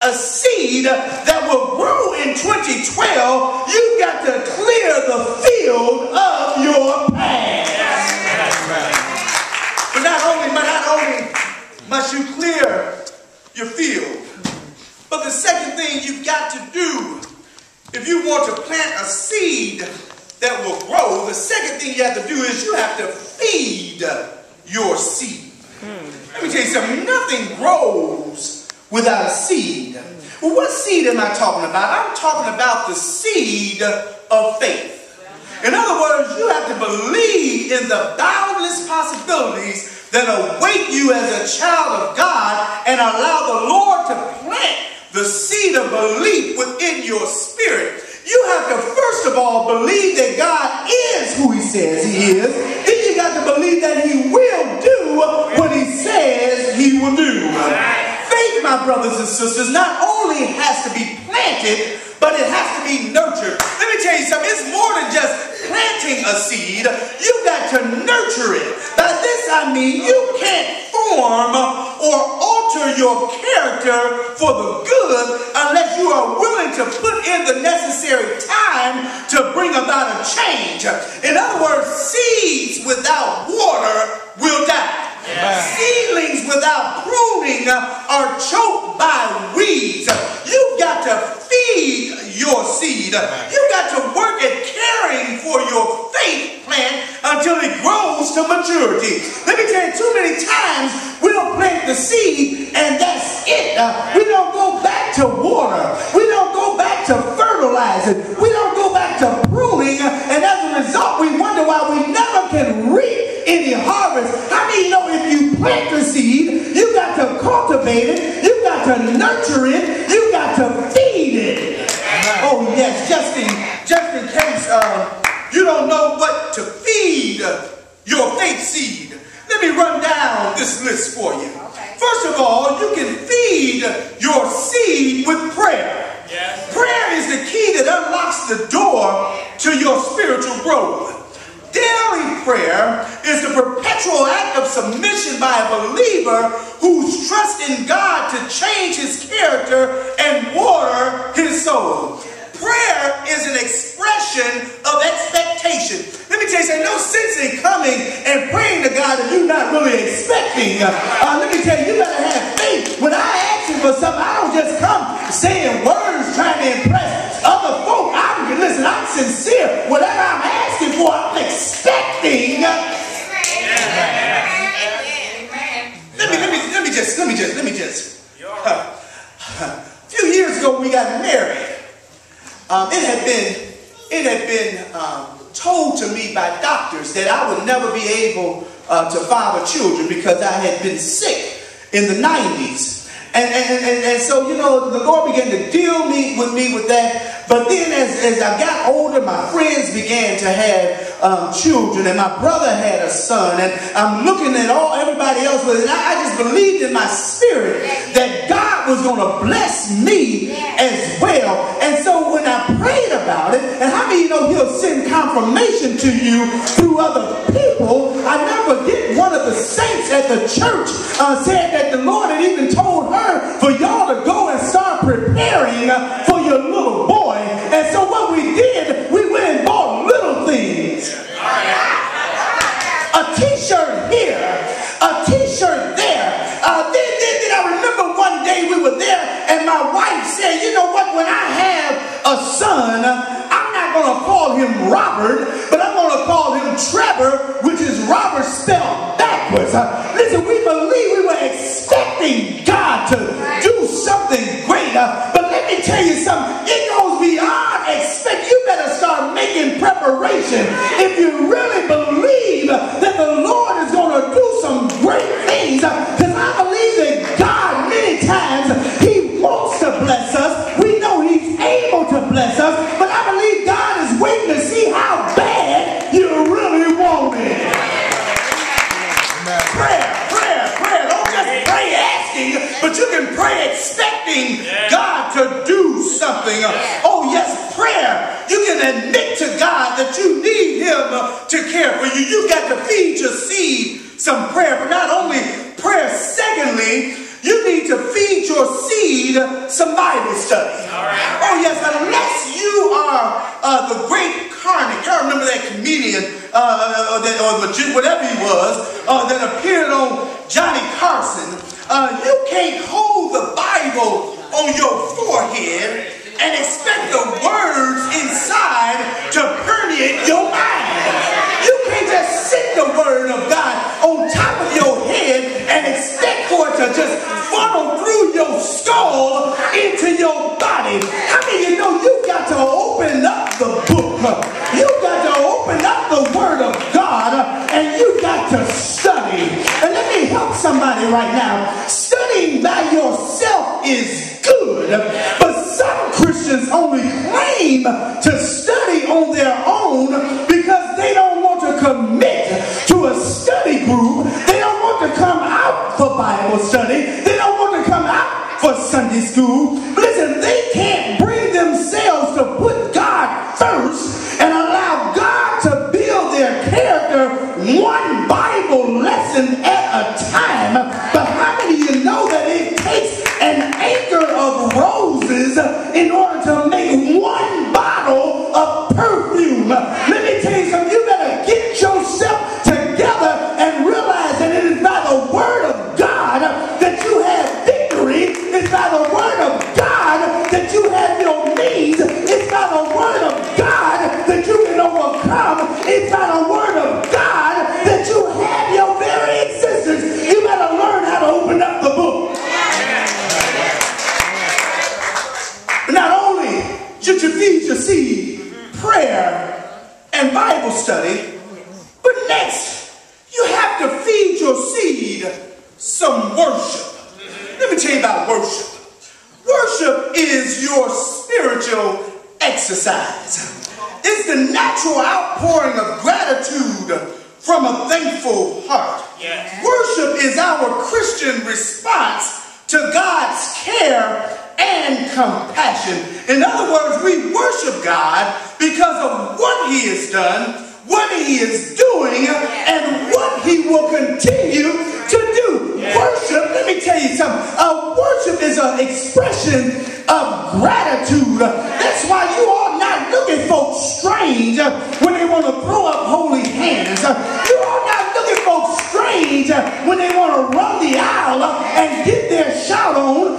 a seed that will grow in 2012, you've got to clear the field of your past. But not only must you clear your field, but the second thing you've got to do, if you want to plant a seed that will grow, the second thing you have to do is you have to feed your seed. Let me tell you something. Nothing grows without a seed. Well, what seed am I talking about? I'm talking about the seed of faith. In other words, you have to believe in the boundless possibilities that await you as a child of God and allow the Lord to plant the seed of belief within your spirit. You have to, first of all, believe that God is who he says he is. Then you got to believe that he will do what he says he will do. Faith, my brothers and sisters, not only has to be planted, but it has to be nurtured. Let me tell you something. It's more than just planting a seed. You've got to nurture it. By this I mean you can't form or alter your character for the good unless you are willing to put in the necessary time to bring about a change. In other words, seeds without water will die. Seedlings without pruning are choked by weeds. You've got to feed your seed. You've got to work at caring for your faith plant until it grows to maturity. Let me tell you, too many times we'll plant the seed and that's it. We don't go back to water. We don't go back to fertilizing. We don't go back to pruning. And as a result, we wonder why we never can reap any harvest. How many know if you plant the seed, you got to cultivate it, you got to nurture it, you got to feed it. Oh yes, just in case you don't know what to feed your faith seed, let me run down this list for you. First of all, you can feed your seed with prayer. Prayer is the key that unlocks the door to your spiritual growth. Daily prayer is the perpetual act of submission by a believer who's trusting God to change his character and water his soul. Prayer is an expression of expectation. Let me tell you, there's no sense in coming and praying to God that you're not really expecting. Let me tell you, you better have faith. When I ask you for something, I don't just come saying words trying to impress other folk. Listen, I'm sincere. Whatever I'm asking for, I'm expecting. Let me just. A few years ago, we got married. It had been told to me by doctors that I would never be able to father children because I had been sick in the 90s. And so, you know, the Lord began to deal with me with that. But then as I got older, my friends began to have children, and my brother had a son, and I'm looking at everybody else with it, and I just believed in my spirit that God was going to bless me as well. And so when I prayed about it, and how many of you know he'll send confirmation to you through other people? I never forget one of the saints at the church said that the Lord had even told her for y'all to go and start preparing for your little boy. And so what we did, we went and bought little things. A t-shirt here, a t-shirt there. Then I remember one day we were there and my wife said, you know what, when I have a son, I'm not going to call him Robert, but I'm going to call him Trevor, which is Robert spelled backwards. Listen, we were expecting God to do something great. But let me tell you something, it goes beyond expect. You better start making preparation if you really believe that the Lord is going to do some great things. Because I believe that God, many times, he wants to bless us. We know he's able to bless us. But I believe God is waiting to see how bad you really want it. Prayer. Don't just pray asking, but you can pray expecting God to do something. Oh yes, prayer. You can admit to God that you need him to care for you. You've got to feed your seed some prayer, but not only prayer. Secondly, you need to feed your seed some some Bible study. Oh yes, unless you are the great Carnage. Y'all remember that comedian or whatever he was that appeared on Johnny Carson. You can't hold the Bible on your forehead and expect the words inside to permeate your mind. You can't just sit the word of God on top of your head and expect for it to just funnel through your skull into your body. How many of you know you got to open up the book? You got to open up the word of God and you got to study. And let me help somebody right now. Studying by yourself is good, but some Christians only claim to study on their own because they don't want to commit to a study group. They don't want to come out for Bible study. They don't want to come out for Sunday school. Listen, they can't bring themselves to put God first and allow God to build their character one Bible lesson at a time. But how many of you know that it takes an acre of roses in order to make one bottle of perfume? Let me tell you something. You better get yourself together and realize that it is by the word of God that you have victory. It's by the word of God that you have your needs. It's by the word of God that you can overcome. It's by the word of God that you have your very existence. You better learn how to open up the book. But not only should you feed your seed prayer and Bible study, but next you have to feed your seed some worship. Let me tell you about worship. Worship is your spiritual exercise. It's the natural outpouring of gratitude from a thankful heart. Yes. Worship is our Christian response to God's care and compassion. In other words, we worship God because of what He has done, what He is doing, and what He will continue to do. Worship, let me tell you something. Worship is an expression of gratitude. That's why you are not looking folks strange when they want to throw up holy hands. You are not looking folks strange when they want to run the aisle and get their shout on.